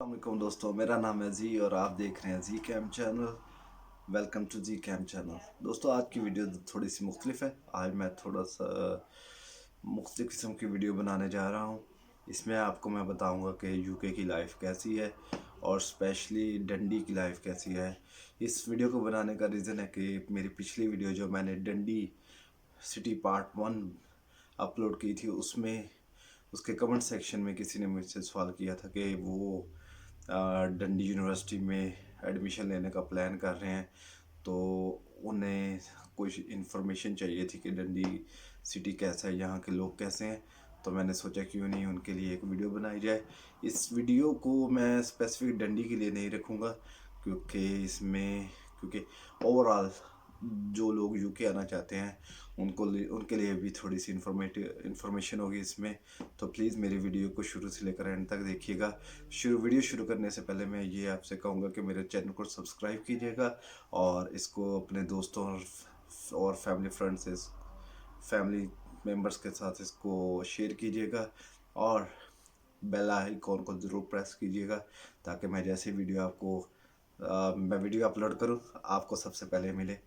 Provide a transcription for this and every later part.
अलैकुम दोस्तों, मेरा नाम है जी और आप देख रहे हैं G cam channel. Welcome to G cam channel. दोस्तों, आज की वीडियो थोड़ी सी मुख्तलिफ है। आज मैं थोड़ा सा मुख्तलिफ किस्म की वीडियो बनाने जा रहा हूँ। इसमें आपको मैं बताऊँगा कि यूके की लाइफ कैसी है और स्पेशली डंडी की लाइफ कैसी है। इस वीडियो को बनाने का रीज़न है कि मेरी पिछली वीडियो जो मैंने डंडी सिटी पार्ट 1 अपलोड की थी, उसमें उसके कमेंट सेक्शन में किसी ने मुझसे सवाल किया था कि वो डंडी यूनिवर्सिटी में एडमिशन लेने का प्लान कर रहे हैं, तो उन्हें कुछ इन्फॉर्मेशन चाहिए थी कि डंडी सिटी कैसा है, यहाँ के लोग कैसे हैं। तो मैंने सोचा क्यों नहीं उनके लिए एक वीडियो बनाई जाए। इस वीडियो को मैं स्पेसिफिक डंडी के लिए नहीं रखूँगा, क्योंकि ओवरऑल जो लोग यूके आना चाहते हैं उनके लिए भी थोड़ी सी इन्फॉर्मेशन होगी इसमें। तो प्लीज़ मेरी वीडियो को शुरू से लेकर एंड तक देखिएगा। वीडियो शुरू करने से पहले मैं ये आपसे कहूँगा कि मेरे चैनल को सब्सक्राइब कीजिएगा और इसको अपने दोस्तों और फैमिली मेम्बर्स के साथ इसको शेयर कीजिएगा और बेल आइकॉन को ज़रूर प्रेस कीजिएगा, ताकि मैं जैसे मैं वीडियो अपलोड करूं आपको सबसे पहले मिले।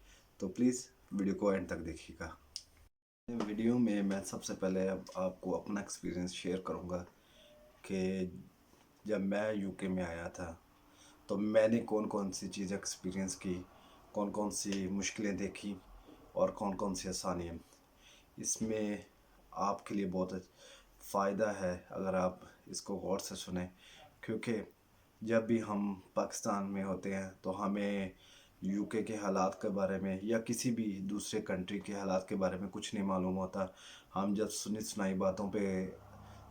तो प्लीज़ वीडियो को एंड तक देखिएगा। वीडियो में मैं सबसे पहले आपको अपना एक्सपीरियंस शेयर करूंगा कि जब मैं यूके में आया था तो मैंने कौन कौन सी चीज़ एक्सपीरियंस की, कौन कौन सी मुश्किलें देखी और कौन कौन सी आसानियाँ। इसमें आपके लिए बहुत फ़ायदा है अगर आप इसको गौर से सुने, क्योंकि जब भी हम पाकिस्तान में होते हैं तो हमें यूके के हालात के बारे में या किसी भी दूसरे कंट्री के हालात के बारे में कुछ नहीं मालूम होता। हम जब सुनी सुनाई बातों पे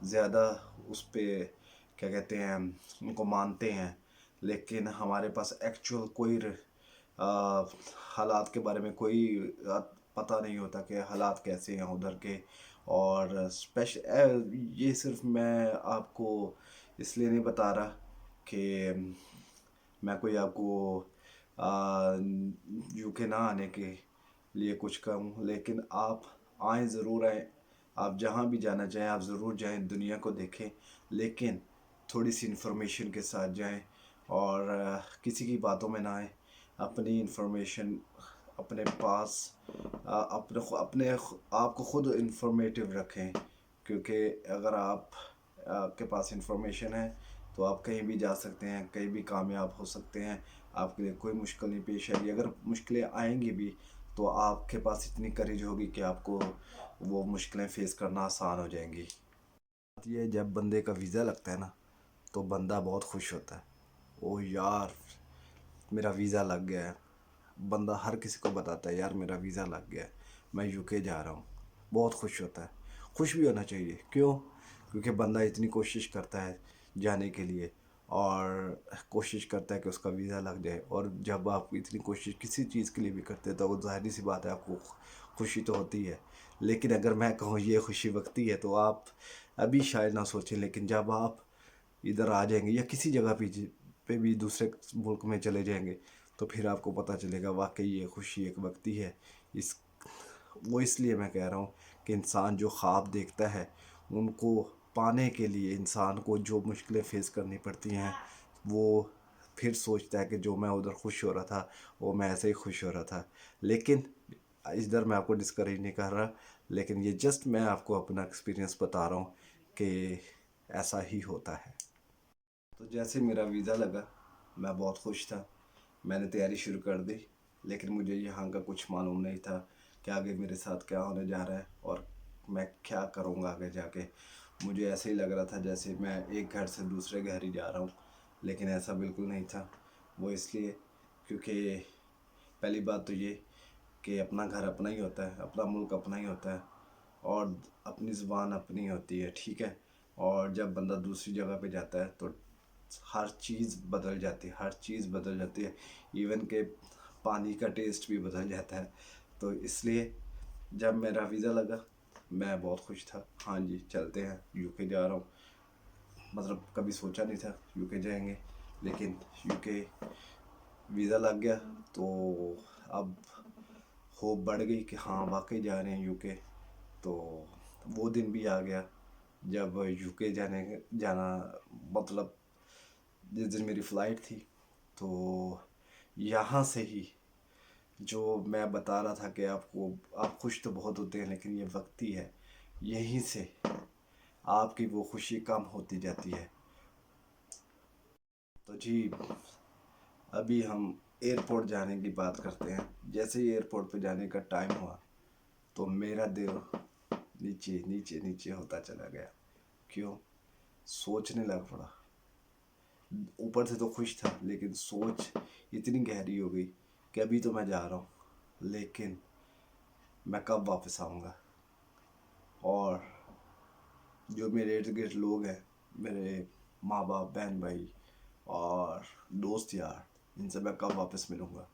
ज़्यादा उस पे क्या कहते हैं, उनको मानते हैं, लेकिन हमारे पास एक्चुअल कोई हालात के बारे में कोई पता नहीं होता कि हालात कैसे हैं उधर के। और ये सिर्फ मैं आपको इसलिए नहीं बता रहा कि मैं कोई आपको यूके ना आने के लिए कुछ कहूँ, लेकिन आप आएँ, ज़रूर आएँ। आप जहाँ भी जाना चाहें आप ज़रूर जाएं, दुनिया को देखें, लेकिन थोड़ी सी इन्फॉर्मेशन के साथ जाएं और किसी की बातों में ना आए। अपनी इन्फॉर्मेशन अपने पास अपने आप को ख़ुद इंफॉर्मेटिव रखें, क्योंकि अगर आपके पास इंफॉर्मेशन है तो आप कहीं भी जा सकते हैं, कहीं भी कामयाब हो सकते हैं। आपके लिए कोई मुश्किल नहीं पेश आएगी। अगर मुश्किलें आएंगी भी तो आपके पास इतनी करेज होगी कि आपको वो मुश्किलें फेस करना आसान हो जाएंगी। ये जब बंदे का वीज़ा लगता है ना, तो बंदा बहुत खुश होता है। ओह यार, मेरा वीज़ा लग गया है। बंदा हर किसी को बताता है, यार मेरा वीज़ा लग गया है, मैं यूके जा रहा हूँ। बहुत खुश होता है। खुश भी होना चाहिए। क्यों? क्योंकि बंदा इतनी कोशिश करता है जाने के लिए और कोशिश करता है कि उसका वीज़ा लग जाए। और जब आप इतनी कोशिश किसी चीज़ के लिए भी करते हैं तो वो ज़ाहिर सी बात है, आपको खुशी तो होती है। लेकिन अगर मैं कहूँ ये खुशी वक्ती है तो आप अभी शायद ना सोचें, लेकिन जब आप इधर आ जाएंगे या किसी जगह पे भी दूसरे मुल्क में चले जाएंगे तो फिर आपको पता चलेगा वाकई ये खुशी एक वक्ती है। इस वो इसलिए मैं कह रहा हूँ कि इंसान जो ख्वाब देखता है उनको पाने के लिए इंसान को जो मुश्किलें फेस करनी पड़ती हैं, वो फिर सोचता है कि जो मैं उधर खुश हो रहा था वो मैं ऐसे ही खुश हो रहा था। लेकिन इधर मैं आपको डिस्करेज नहीं कर रहा, लेकिन ये जस्ट मैं आपको अपना एक्सपीरियंस बता रहा हूँ कि ऐसा ही होता है। तो जैसे मेरा वीज़ा लगा मैं बहुत खुश था। मैंने तैयारी शुरू कर दी, लेकिन मुझे यहाँ का कुछ मालूम नहीं था कि आगे मेरे साथ क्या होने जा रहा है और मैं क्या करूँगा आगे जाके। मुझे ऐसे ही लग रहा था जैसे मैं एक घर से दूसरे घर ही जा रहा हूँ, लेकिन ऐसा बिल्कुल नहीं था। वो इसलिए क्योंकि पहली बात तो ये कि अपना घर अपना ही होता है, अपना मुल्क अपना ही होता है और अपनी ज़ुबान अपनी होती है, ठीक है। और जब बंदा दूसरी जगह पे जाता है तो हर चीज़ बदल जाती है, हर चीज़ बदल जाती है। इवन के पानी का टेस्ट भी बदल जाता है। तो इसलिए जब मेरा वीज़ा लगा मैं बहुत खुश था। हाँ जी, चलते हैं, यूके जा रहा हूँ। मतलब कभी सोचा नहीं था यूके जाएंगे, लेकिन यूके वीज़ा लग गया तो अब होप बढ़ गई कि हाँ वाकई जा रहे हैं यूके। तो वो दिन भी आ गया जब यूके जाना मतलब जिस दिन मेरी फ़्लाइट थी, तो यहाँ से ही जो मैं बता रहा था कि आप खुश तो बहुत होते हैं लेकिन ये वक्ती है, यहीं से आपकी वो खुशी कम होती जाती है। तो जी, अभी हम एयरपोर्ट जाने की बात करते हैं। जैसे ही एयरपोर्ट पे जाने का टाइम हुआ तो मेरा दिल नीचे नीचे नीचे होता चला गया। क्यों? सोचने लग पड़ा। ऊपर से तो खुश था लेकिन सोच इतनी गहरी हो गई कि अभी तो मैं जा रहा हूँ लेकिन मैं कब वापस आऊँगा। और जो मेरे इर्द गिर्द लोग हैं, मेरे माँ बाप, बहन भाई और दोस्त यार, इनसे मैं कब वापस मिलूँगा।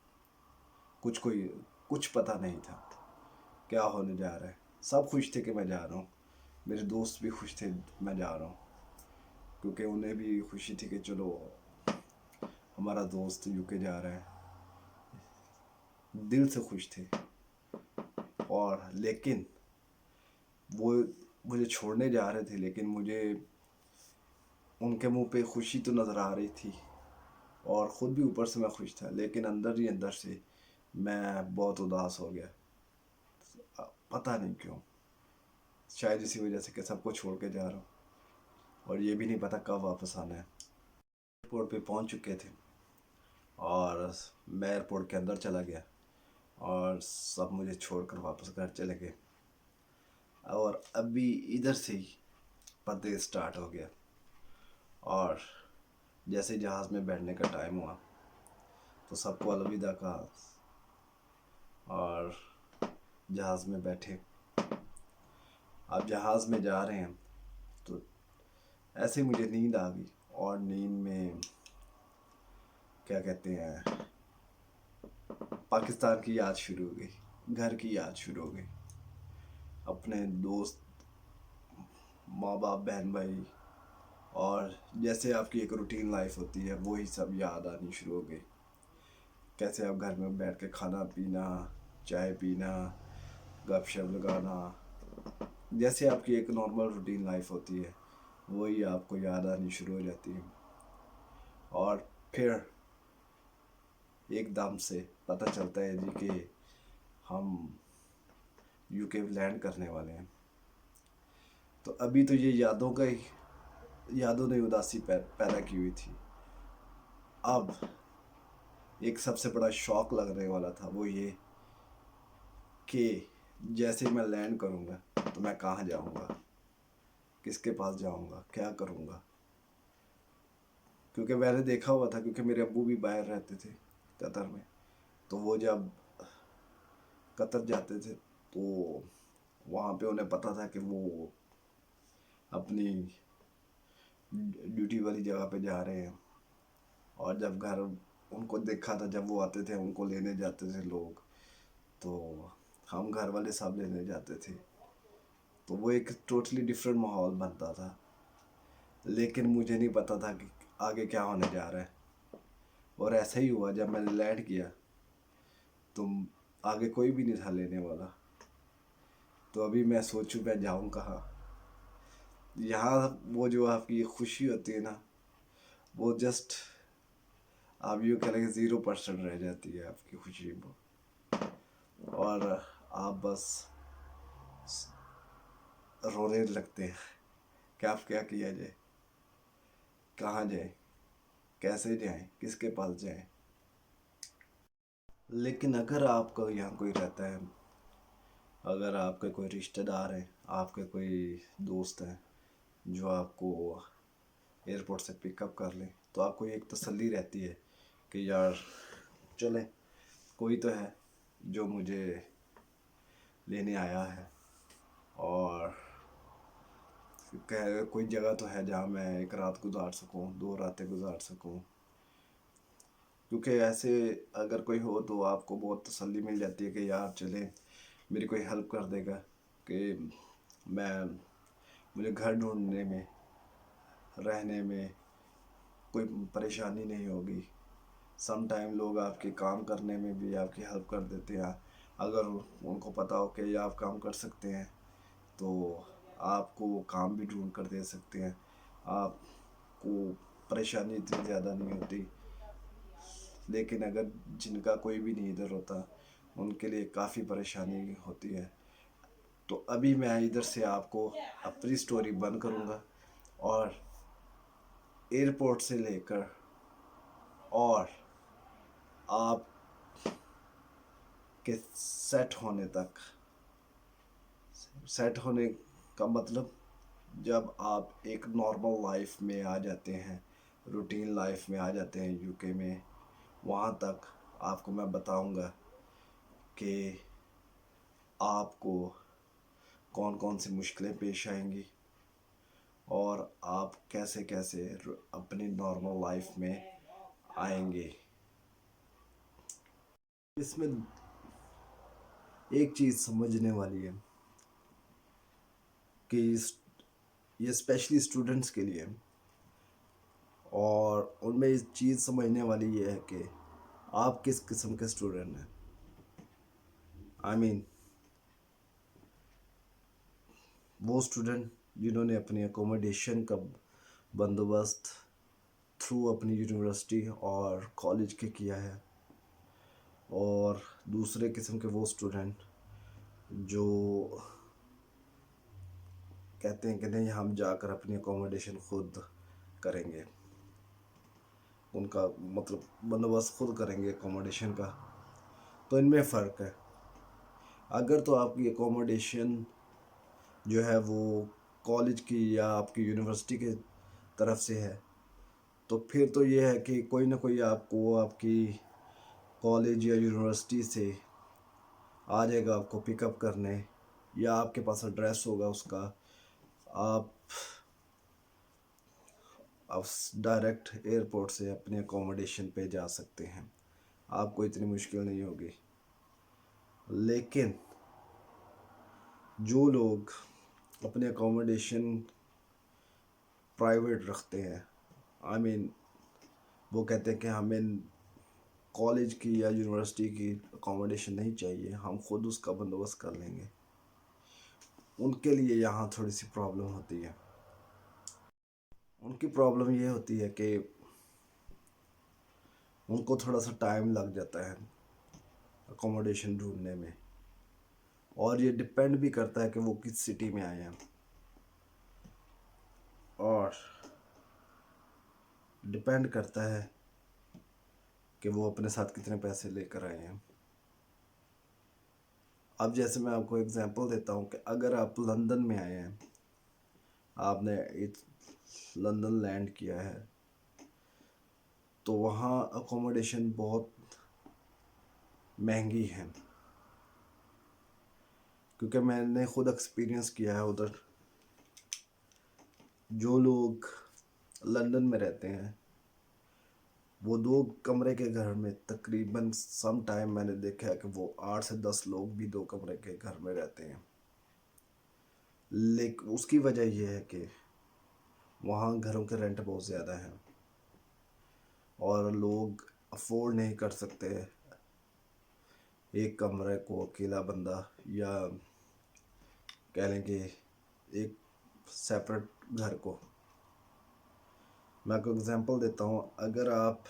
कुछ पता नहीं था क्या होने जा रहा है। सब खुश थे कि मैं जा रहा हूँ, मेरे दोस्त भी खुश थे मैं जा रहा हूँ, क्योंकि उन्हें भी खुशी थी कि चलो हमारा दोस्त यूके जा रहा है। दिल से खुश थे। और लेकिन वो मुझे छोड़ने जा रहे थे लेकिन मुझे उनके मुंह पे खुशी तो नज़र आ रही थी और ख़ुद भी ऊपर से मैं खुश था, लेकिन अंदर ही अंदर से मैं बहुत उदास हो गया। पता नहीं क्यों, शायद इसी वजह से कि सबको छोड़ के जा रहा हूँ और ये भी नहीं पता कब वापस आना है। एयरपोर्ट पे पहुँच चुके थे और मैं एयरपोर्ट के अंदर चला गया और सब मुझे छोड़कर वापस घर चले गए। और अभी इधर से ही परदेस स्टार्ट हो गया। और जैसे जहाज़ में बैठने का टाइम हुआ तो सबको अलविदा कहा और जहाज़ में बैठे। अब जहाज़ में जा रहे हैं तो ऐसे मुझे नींद आ गई और नींद में क्या कहते हैं, पाकिस्तान की याद शुरू हो गई, घर की याद शुरू हो गई, अपने दोस्त, माँ बाप, बहन भाई, और जैसे आपकी एक रूटीन लाइफ होती है वही सब याद आनी शुरू हो गई। कैसे आप घर में बैठ के खाना पीना, चाय पीना, गपशप लगाना, जैसे आपकी एक नॉर्मल रूटीन लाइफ होती है वही आपको याद आनी शुरू हो जाती है। और फिर एकदम से पता चलता है जी कि हम यूके लैंड करने वाले हैं। तो अभी तो ये यादों ने उदासी पैदा की हुई थी। अब एक सबसे बड़ा शौक लगने वाला था, वो ये कि जैसे मैं लैंड करूँगा तो मैं कहाँ जाऊँगा, किसके पास जाऊँगा, क्या करूँगा। क्योंकि मैंने देखा हुआ था, क्योंकि मेरे अब्बू भी बाहर रहते थे कतर में, तो वो जब कतर जाते थे तो वहाँ पे उन्हें पता था कि वो अपनी ड्यूटी वाली जगह पे जा रहे हैं। और जब घर उनको देखा था, जब वो आते थे उनको लेने जाते थे लोग, तो हम घर वाले सब लेने जाते थे, तो वो एक टोटली डिफरेंट माहौल बनता था। लेकिन मुझे नहीं पता था कि आगे क्या होने जा रहा है। और ऐसा ही हुआ, जब मैंने लैंड किया तो आगे कोई भी नहीं था लेने वाला। तो अभी मैं सोचूं मैं जाऊं कहाँ। यहाँ वो जो आपकी खुशी होती है ना, वो जस्ट आप यूँ कह लें 0% रह जाती है आपकी खुशी में। और आप बस रोने लगते हैं कि आप क्या किया जाए, कहाँ जाए, कैसे जाएं, किसके पास जाएं। लेकिन अगर आपका यहाँ कोई रहता है, अगर आपके कोई रिश्तेदार हैं, आपके कोई दोस्त हैं जो आपको एयरपोर्ट से पिकअप कर लें, तो आपको एक तसल्ली रहती है कि यार चले, कोई तो है जो मुझे लेने आया है और कोई जगह तो है जहाँ मैं एक रात गुजार सकूँ, 2 रातें गुजार सकूँ। क्योंकि ऐसे अगर कोई हो तो आपको बहुत तसल्ली मिल जाती है कि यार चले, मेरी कोई हेल्प कर देगा कि मुझे घर ढूंढने में, रहने में कोई परेशानी नहीं होगी। सम टाइम लोग आपके काम करने में भी आपकी हेल्प कर देते हैं। अगर उनको पता हो कि आप काम कर सकते हैं तो आपको वो काम भी ढूंढ कर दे सकते हैं। आपको परेशानी इतनी ज़्यादा नहीं होती, लेकिन अगर जिनका कोई भी नहीं इधर होता उनके लिए काफ़ी परेशानी होती है। तो अभी मैं इधर से आपको अपनी स्टोरी बंद करूँगा और एयरपोर्ट से लेकर और आप के सेट होने तक, सेट होने का मतलब जब आप एक नॉर्मल लाइफ में आ जाते हैं, रूटीन लाइफ में आ जाते हैं यूके में, वहाँ तक आपको मैं बताऊंगा कि आपको कौन कौन सी मुश्किलें पेश आएंगी और आप कैसे कैसे अपनी नॉर्मल लाइफ में आएंगे। इसमें एक चीज़ समझने वाली है कि ये स्पेशली स्टूडेंट्स के लिए, और उनमें इस चीज़ समझने वाली ये है कि आप किस किस्म के स्टूडेंट हैं। आई मीन वो स्टूडेंट जिन्होंने अपनी अकोमोडेशन का बंदोबस्त थ्रू अपनी यूनिवर्सिटी और कॉलेज के किया है, और दूसरे किस्म के वो स्टूडेंट जो कहते हैं कि नहीं हम जाकर अपनी अकोमोडेशन खुद करेंगे, उनका मतलब बंदोबस्त खुद करेंगे अकोमोडेशन का। तो इनमें फ़र्क है। अगर तो आपकी अकोमोडेशन जो है वो कॉलेज की या आपकी यूनिवर्सिटी के तरफ से है, तो फिर तो ये है कि कोई ना कोई आपको आपकी कॉलेज या यूनिवर्सिटी से आ जाएगा आपको पिकअप करने, या आपके पास एड्रेस होगा उसका, आप डायरेक्ट एयरपोर्ट से अपने अकोमोडेशन पे जा सकते हैं, आपको इतनी मुश्किल नहीं होगी। लेकिन जो लोग अपने अकोमोडेशन प्राइवेट रखते हैं, आई मीन वो कहते हैं कि हमें कॉलेज की या यूनिवर्सिटी की अकोमोडेशन नहीं चाहिए, हम खुद उसका बंदोबस्त कर लेंगे, उनके लिए यहाँ थोड़ी सी प्रॉब्लम होती है। उनकी प्रॉब्लम ये होती है कि उनको थोड़ा सा टाइम लग जाता है अकोमोडेशन ढूंढने में, और ये डिपेंड भी करता है कि वो किस सिटी में आए हैं, और डिपेंड करता है कि वो अपने साथ कितने पैसे लेकर आए हैं। अब जैसे मैं आपको एग्जांपल देता हूँ कि अगर आप लंदन में आए हैं, आपने लंदन लैंड किया है, तो वहाँ अकोमोडेशन बहुत महंगी है, क्योंकि मैंने खुद एक्सपीरियंस किया है उधर। जो लोग लंदन में रहते हैं वो 2 कमरे के घर में तकरीबन सम टाइम मैंने देखा है कि वो 8 से 10 लोग भी 2 कमरे के घर में रहते हैं। लेकिन उसकी वजह यह है कि वहाँ घरों के रेंट बहुत ज़्यादा हैं और लोग अफोर्ड नहीं कर सकते एक कमरे को अकेला बंदा, या कह लें कि एक सेपरेट घर को। मैं आपको एग्जांपल देता हूँ, अगर आप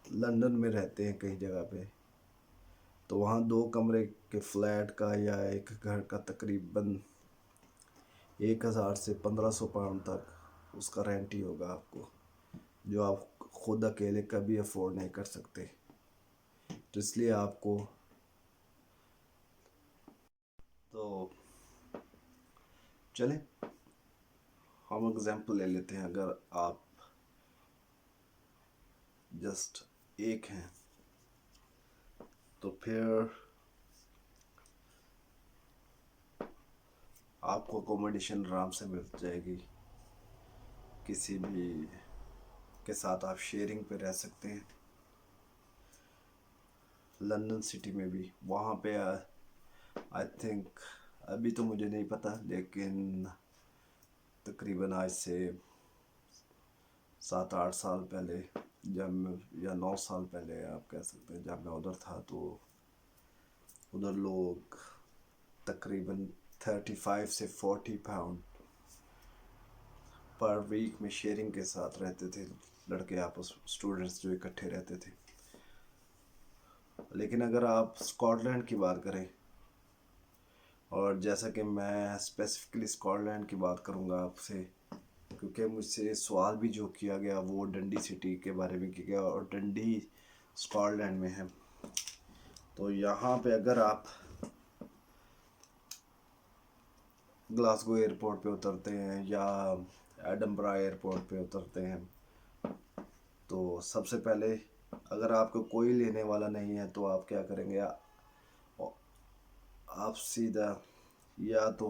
लंदन में रहते हैं कई जगह पे, तो वहाँ 2 कमरे के फ्लैट का या एक घर का तकरीबन 1000 से 1500 पाउंड तक उसका रेंट ही होगा आपको, जो आप खुद अकेले कभी अफोर्ड नहीं कर सकते। तो इसलिए आपको, तो चलें हम एग्जांपल ले लेते हैं। अगर आप जस्ट एक हैं तो फिर आपको अकोमोडेशन आराम से मिल जाएगी, किसी भी के साथ आप शेयरिंग पे रह सकते हैं। लंदन सिटी में भी वहाँ पे आई थिंक, अभी तो मुझे नहीं पता, लेकिन तकरीबन आज से 7-8 साल पहले, या 9 साल पहले आप कह सकते हैं, जब मैं उधर था, तो उधर लोग तकरीबन 35 से 40 पाउंड پر ویک میں شیئرنگ کے ساتھ رہتے تھے لڑکے آپس اسٹوڈنٹس جو اکٹھے رہتے تھے. لیکن اگر آپ اسکاٹ لینڈ کی بات کریں، اور جیسا کہ میں اسپیسیفکلی اسکاٹ لینڈ کی بات کروں گا آپ سے، کیونکہ مجھ سے سوال بھی جو کیا گیا وہ ڈنڈی سٹی کے بارے میں کیا گیا، اور ڈنڈی اسکاٹ لینڈ میں ہے. تو یہاں پہ اگر آپ گلاسگو ایئرپورٹ پہ اترتے ہیں یا ایڈنبرا ایئرپورٹ پہ اترتے ہیں، تو سب سے پہلے اگر آپ کو کوئی لینے والا نہیں ہے تو آپ کیا کریں گے، آپ سیدھا یا تو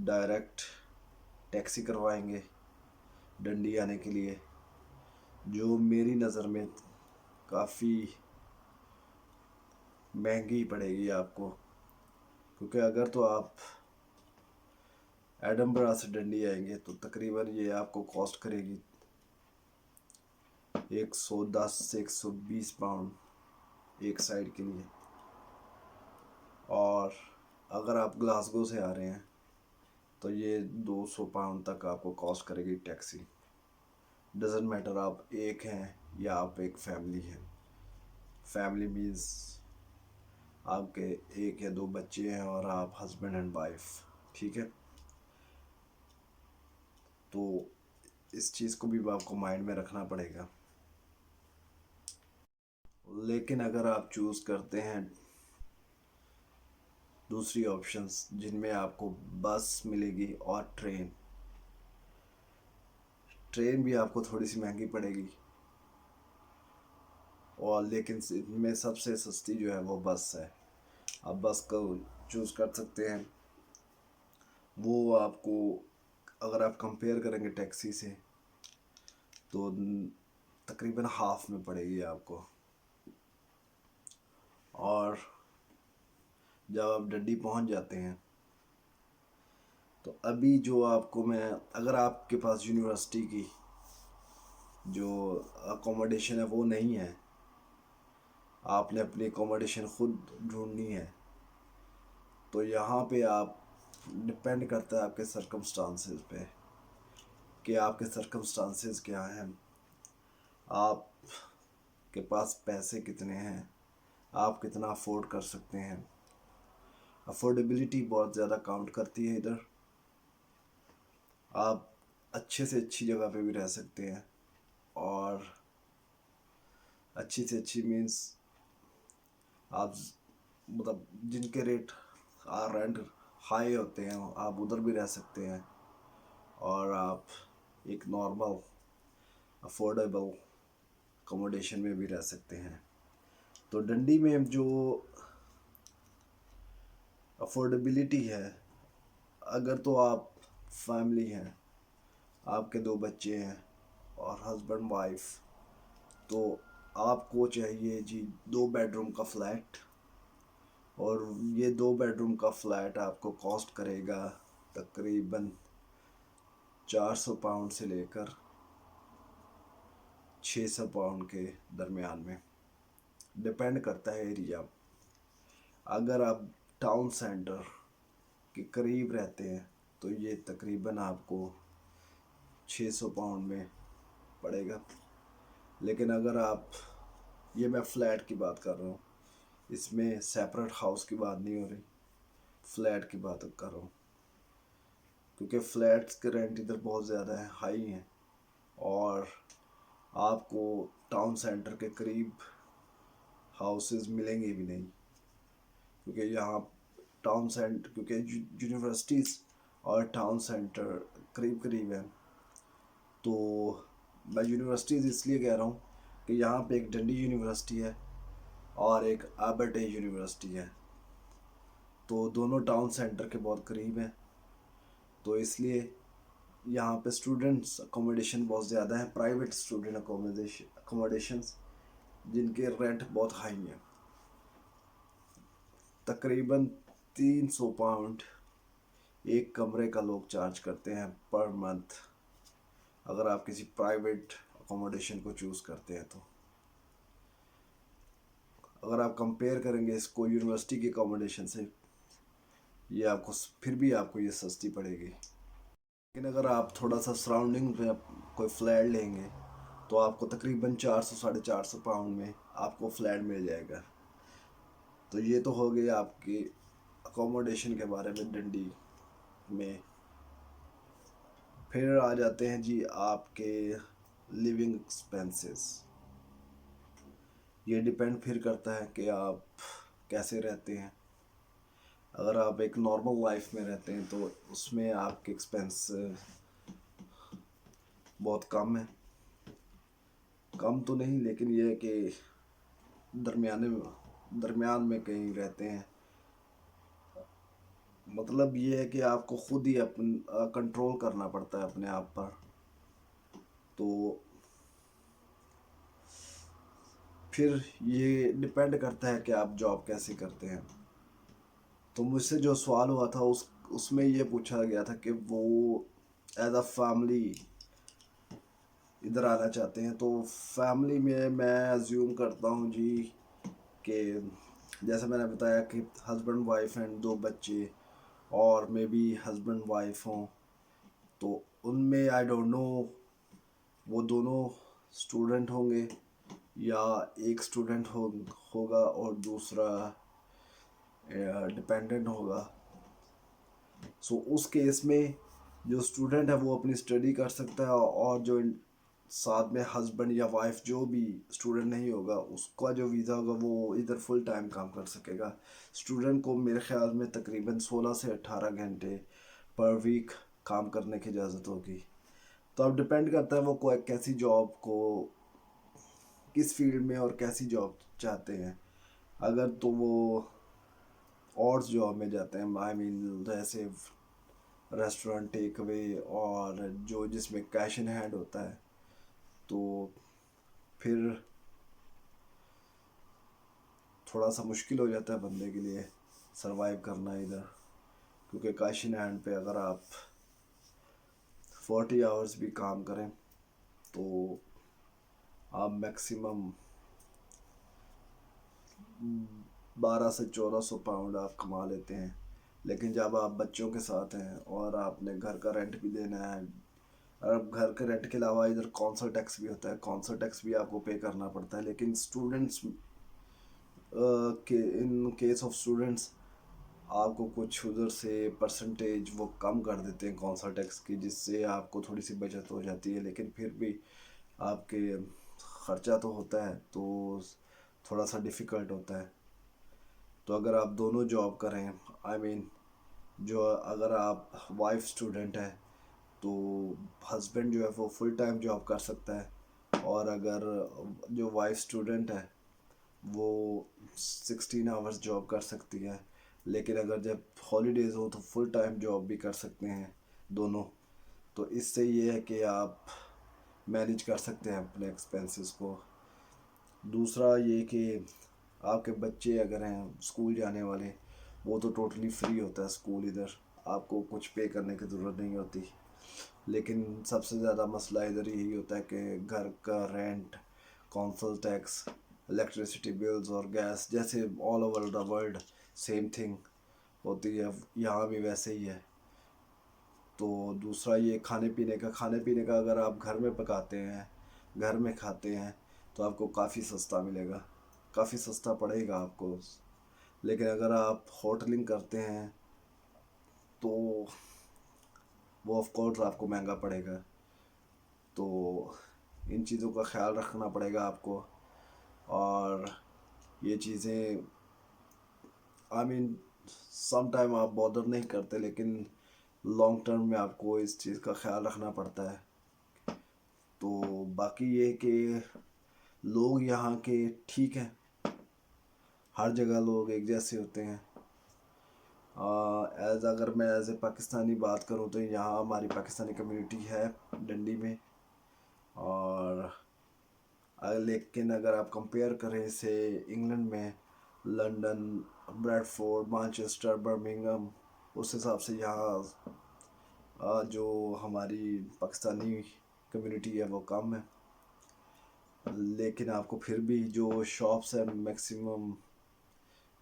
ڈائریکٹ ٹیکسی کروائیں گے ڈنڈی آنے کے لیے، جو میری نظر میں کافی مہنگی پڑے گی آپ کو. کیونکہ اگر تو آپ ایڈنبرا سے ڈنڈی آئیں گے تو تقریباً یہ آپ کو کاسٹ کرے گی 110 سے 120 پاؤنڈ ایک سائڈ کے لیے. اور اگر آپ گلاسگو سے آ رہے ہیں تو یہ 200 پاؤنڈ تک آپ کو کاسٹ کرے گی ٹیکسی. ڈزنٹ میٹر آپ ایک ہیں یا آپ ایک فیملی ہیں. فیملی مینس آپ کے ایک یا دو بچے ہیں اور آپ ہسبینڈ اینڈ وائف، ٹھیک ہے. تو اس چیز کو بھی آپ کو مائنڈ میں رکھنا پڑے گا. لیکن اگر آپ چوز کرتے ہیں دوسری آپشنز جن میں آپ کو بس ملے گی اور ٹرین بھی آپ کو تھوڑی سی مہنگی پڑے گی، اور لیکن ان میں سب سے سستی جو ہے وہ بس ہے. آپ بس کو چوز کر سکتے ہیں. وہ آپ کو اگر آپ کمپیئر کریں گے ٹیکسی سے تو تقریباً ہاف میں پڑے گی آپ کو. اور جب آپ ڈنڈی پہنچ جاتے ہیں تو ابھی جو آپ کو میں، اگر آپ کے پاس یونیورسٹی کی جو اکوموڈیشن ہے وہ نہیں ہے، آپ نے اپنی اکوموڈیشن خود ڈھونڈنی ہے، تو یہاں پہ آپ ڈپینڈ کرتا ہے آپ کے سرکمسٹانسز پہ کہ آپ کے سرکمسٹانسز کیا ہیں، آپ کے پاس پیسے کتنے ہیں، آپ کتنا افورڈ کر سکتے ہیں. افورڈیبلٹی بہت زیادہ کاؤنٹ کرتی ہے ادھر. آپ اچھے سے اچھی جگہ پہ بھی رہ سکتے ہیں، اور اچھی سے اچھی مینس آپ مطلب جن کے ریٹ رینٹ ہائی ہوتے ہیں آپ ادھر بھی رہ سکتے ہیں، اور آپ ایک نارمل افورڈیبل اکوموڈیشن میں بھی رہ سکتے ہیں. تو ڈنڈی میں جو افورڈیبلٹی ہے، اگر تو آپ فیملی ہیں، آپ کے دو بچے ہیں اور ہسبینڈ وائف، تو آپ کو چاہیے جی 2 بیڈ روم کا فلیٹ. اور یہ 2 بیڈ روم کا فلیٹ آپ کو کاسٹ کرے گا تقریباً 400 پاؤنڈ سے لے کر 600 پاؤنڈ کے درمیان میں. ڈپینڈ کرتا ہے ایریا. اگر آپ ٹاؤن سینٹر کے قریب رہتے ہیں تو یہ تقریباً آپ کو 600 پاؤنڈ میں پڑے گا. لیکن اگر آپ، یہ میں فلیٹ کی بات کر رہا ہوں، اس میں سیپریٹ ہاؤس کی بات نہیں ہو رہی، فلیٹ کی بات کر رہا ہوں، کیونکہ فلیٹس کے رینٹ ادھر بہت زیادہ ہیں، ہائی ہیں، اور آپ کو ٹاؤن سینٹر کے قریب ہاؤسز ملیں گے بھی نہیں. کیونکہ یہاں ٹاؤن سینٹر، کیونکہ یونیورسٹیز اور ٹاؤن سینٹر قریب قریب ہیں، تو میں یونیورسٹیز اس لیے کہہ رہا ہوں کہ یہاں پہ ایک ڈنڈی یونیورسٹی ہے اور ایک آلبرٹا یونیورسٹی ہے، تو دونوں ٹاؤن سینٹر کے بہت قریب ہیں. تو اس لیے یہاں پہ اسٹوڈنٹس اکوموڈیشن بہت زیادہ ہیں، پرائیویٹ اسٹوڈنٹ اکوموڈیشنس جن کے رینٹ بہت ہائی ہیں. تقریباً 300 پاؤنڈ ایک کمرے کا لوگ چارج کرتے ہیں پر منتھ، اگر آپ کسی پرائیویٹ اکوموڈیشن کو چوز کرتے ہیں تو. اگر آپ کمپیئر کریں گے اس کو یونیورسٹی کی اکوموڈیشن سے، یہ آپ کو پھر بھی آپ کو یہ سستی پڑے گی. लेकिन अगर आप थोड़ा सा सराउंडिंग में कोई फ्लैट लेंगे तो आपको तकरीबन 400 साढ़े 400 पाउंड में आपको फ्लैट मिल जाएगा। तो ये तो हो गई आपकी अकोमोडेशन के बारे में डंडी में। फिर आ जाते हैं जी आपके लिविंग एक्सपेंसेस। ये डिपेंड फिर करता है कि आप कैसे रहते हैं। अगर आप एक नॉर्मल लाइफ में रहते हैं तो उसमें आपके एक्सपेंस बहुत कम है। कम तो नहीं, लेकिन ये है कि दरमियान में कहीं रहते हैं। मतलब ये है कि आपको खुद ही अपन कंट्रोल करना पड़ता है अपने आप पर। तो फिर ये डिपेंड करता है कि आप जॉब कैसे करते हैं। तो मुझसे जो सवाल हुआ था उसमें ये पूछा गया था कि वो एज अ फैमिली इधर आना चाहते हैं। तो फैमिली में मैं अज्यूम करता हूँ जी कि जैसे मैंने बताया कि हस्बैंड वाइफ एंड 2 बच्चे, और मे बी हस्बैंड वाइफ हों, तो उनमें आई डोंट नो वो दोनों स्टूडेंट होंगे या एक स्टूडेंट होगा और दूसरा डिपेंडेंट होगा। सो उस केस में जो स्टूडेंट है वो अपनी स्टडी कर सकता है, और जो साथ में हस्बैंड या वाइफ जो भी स्टूडेंट नहीं होगा उसका जो वीज़ा होगा वो इधर फुल टाइम काम कर सकेगा। स्टूडेंट को मेरे ख्याल में तकरीबन 16 से 18 घंटे पर वीक काम करने की इजाज़त होगी। तो अब डिपेंड करता है वो कोई कैसी जॉब को, किस फील्ड में और कैसी जॉब चाहते हैं। अगर तो वो और जॉब में जाते हैं, आई मीन जैसे रेस्टोरेंट टेक अवे और जो जिसमें कैश इन हैंड होता है, तो फिर थोड़ा सा मुश्किल हो जाता है बंदे के लिए सरवाइव करना इधर। क्योंकि कैश इन हैंड पे अगर आप 40 आवर्स भी काम करें तो आप मैक्सिमम 1200 से 1400 पाउंड आप कमा लेते हैं। लेकिन जब आप बच्चों के साथ हैं और आपने घर का रेंट भी देना है, और अब घर के रेंट के अलावा इधर कौंसल टैक्स भी होता है, कौंसल टैक्स भी आपको पे करना पड़ता है। लेकिन स्टूडेंट्स के इन केस ऑफ स्टूडेंट्स आपको कुछ उधर से परसेंटेज वो कम कर देते हैं कौंसल टैक्स की, जिससे आपको थोड़ी सी बचत हो जाती है। लेकिन फिर भी आपके ख़र्चा तो होता है, तो थोड़ा सा डिफ़िकल्ट होता है। तो अगर आप दोनों जॉब करें, आई मीन जो अगर आप वाइफ स्टूडेंट है तो हस्बैंड जो है वो फुल टाइम जॉब कर सकता है, और अगर जो वाइफ स्टूडेंट है वो 16 आवर्स जॉब कर सकती है। लेकिन अगर जब हॉलीडेज़ हो तो फुल टाइम जॉब भी कर सकते हैं दोनों। तो इससे ये है कि आप मैनेज कर सकते हैं अपने एक्सपेंसेस को। दूसरा ये कि आपके बच्चे अगर हैं स्कूल जाने वाले, वो तो टोटली फ्री होता है स्कूल इधर, आपको कुछ पे करने की ज़रूरत नहीं होती। लेकिन सबसे ज़्यादा मसला इधर यही होता है कि घर का rent, council tax, electricity bills और गैस, जैसे all over the world same thing होती है, यहाँ भी वैसे ही है। तो दूसरा ये खाने पीने का अगर आप घर में पकाते हैं, घर में खाते हैं, तो आपको काफ़ी सस्ता मिलेगा, काफ़ी सस्ता पड़ेगा आपको। लेकिन अगर आप होटलिंग करते हैं तो वो ऑफ कोर्स आपको महंगा पड़ेगा। तो इन चीज़ों का ख्याल रखना पड़ेगा आपको। और ये चीज़ें आई मीन सम टाइम आप बॉदर नहीं करते, लेकिन लॉन्ग टर्म में आपको इस चीज़ का ख्याल रखना पड़ता है। तो बाकी ये कि लोग यहाँ के ठीक हैं, हर जगह लोग एक जैसे होते हैं। अगर मैं एज ए पाकिस्तानी बात करूँ तो यहाँ हमारी पाकिस्तानी कम्युनिटी है डंडी में। और लेकिन अगर आप कंपेयर करें से इंग्लैंड में, लंदन, ब्रैडफोर्ड, मैनचेस्टर, बर्मिंघम, उस हिसाब से यहाँ जो हमारी पाकिस्तानी कम्युनिटी है वो कम है। लेकिन आपको फिर भी जो शॉप्स हैं मैक्सिमम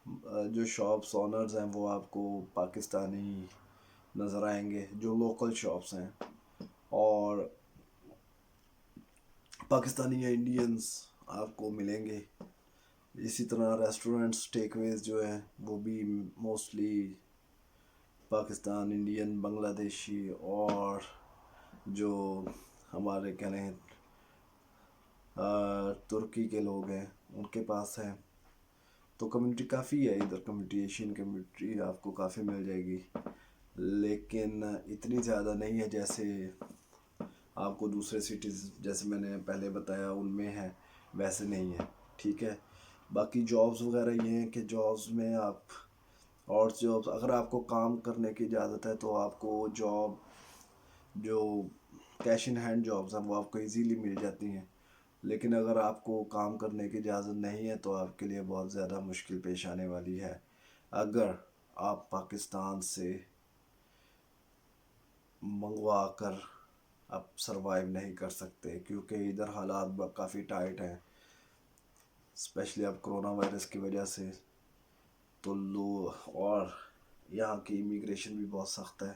जो शॉप्स ऑनर्स हैं वो आपको पाकिस्तानी نظر آئیں گے جو لوکل شاپس ہیں، اور پاکستانی یا انڈینس آپ کو ملیں گے. اسی طرح ریسٹورنٹس ٹیک ویز جو ہیں وہ بھی موسٹلی پاکستان، انڈین، بنگلہ دیشی اور جو ہمارے کیا ہیں ترکی کے لوگ ہیں ان کے پاس ہیں. تو کمیونٹی کافی ہے ادھر، کمیونٹی ایشین کمیونٹی آپ کو کافی مل جائے گی، لیکن اتنی زیادہ نہیں ہے جیسے آپ کو دوسرے سٹیز جیسے میں نے پہلے بتایا ان میں ہے، ویسے نہیں ہے. ٹھیک ہے. باقی جابز وغیرہ یہ ہیں کہ جابز میں آپ اور جابز اگر آپ کو کام کرنے کی اجازت ہے تو آپ کو جاب جو کیش ان ہینڈ جابز ہیں وہ آپ کو ایزیلی مل جاتی ہیں، لیکن اگر آپ کو کام کرنے کی اجازت نہیں ہے تو آپ کے لیے بہت زیادہ مشکل پیش آنے والی ہے اگر آپ پاکستان سے منگوا کر اب سروائیو نہیں کر سکتے، کیونکہ ادھر حالات کافی ٹائٹ ہیں، اسپیشلی اب کرونا وائرس کی وجہ سے. تو اور یہاں کی امیگریشن بھی بہت سخت ہے.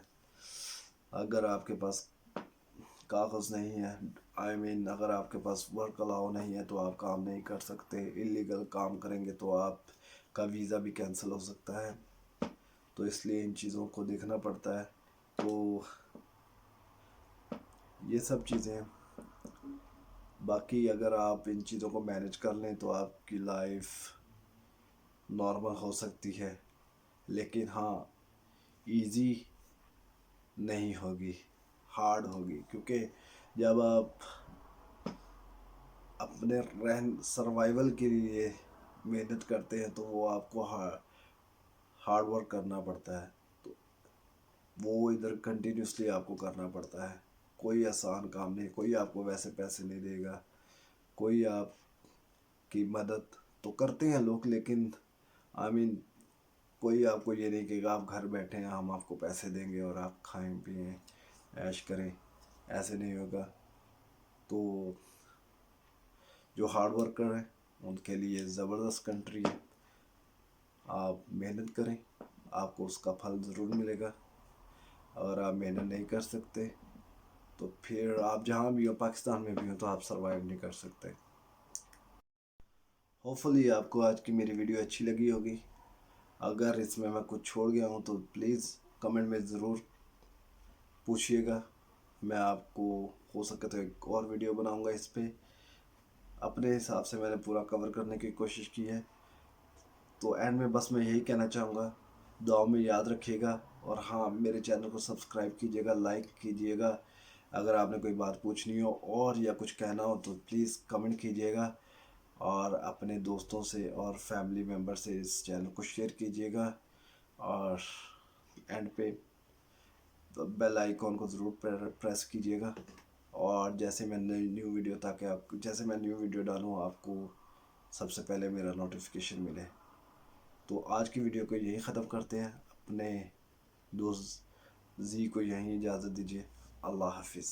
اگر آپ کے پاس کاغذ نہیں ہے، اگر آپ کے پاس ورک الاؤ نہیں ہے تو آپ کام نہیں کر سکتے. انلیگل کام کریں گے تو آپ کا ویزا بھی کینسل ہو سکتا ہے. تو اس لیے ان چیزوں کو دیکھنا پڑتا ہے. تو یہ سب چیزیں ہیں. باقی اگر آپ ان چیزوں کو مینیج کر لیں تو آپ کی لائف نارمل ہو سکتی ہے، لیکن ہاں ایزی نہیں ہوگی، ہارڈ ہوگی، کیونکہ جب آپ اپنے سروائیول کے لیے محنت کرتے ہیں تو وہ آپ کو ہارڈ ورک کرنا پڑتا ہے. تو وہ ادھر کنٹینیوسلی آپ کو کرنا پڑتا ہے. کوئی آسان کام نہیں، کوئی آپ کو ویسے پیسے نہیں دے گا، کوئی آپ کی مدد تو کرتے ہیں لوگ، لیکن کوئی آپ کو یہ نہیں کہے گا آپ گھر بیٹھے ہیں ہم آپ کو پیسے دیں گے اور آپ کھائیں پئیں عیش کریں، ایسے نہیں ہوگا. تو جو ہارڈ ورکر ہیں ان کے لیے زبردست کنٹری ہے. آپ محنت کریں، آپ کو اس کا پھل ضرور ملے گا. اگر آپ محنت نہیں کر سکتے تو پھر آپ جہاں بھی ہو، پاکستان میں بھی ہو، تو آپ سروائیو نہیں کر سکتے. ہوپفلی آپ کو آج کی میری ویڈیو اچھی لگی ہوگی. اگر اس میں کچھ چھوڑ گیا ہوں تو پلیز کمنٹ میں ضرور پوچھیے گا. میں آپ کو ہو سکے تو ایک اور ویڈیو بناؤں گا اس پہ. اپنے حساب سے میں نے پورا کور کرنے کی کوشش کی ہے. تو اینڈ میں بس میں یہی کہنا چاہوں گا، دعاؤں میں یاد رکھیے گا، اور ہاں میرے چینل کو سبسکرائب کیجیے گا، لائک کیجیے گا. اگر آپ نے کوئی بات پوچھنی ہو اور یا کچھ کہنا ہو تو پلیز کمنٹ کیجیے گا، اور اپنے دوستوں سے اور فیملی ممبر سے اس چینل کو شیئر کیجیے گا. اور اینڈ پہ بیل آئیکن کو ضرور پریس کیجیے گا. اور جیسے میں نیو ویڈیو جیسے میں نیو ویڈیو ڈالوں آپ کو سب سے پہلے میرا نوٹیفیکیشن ملے. تو آج کی ویڈیو کو یہی ختم کرتے ہیں. اپنے دوست زی کو یہیں اجازت دیجیے. اللہ حافظ.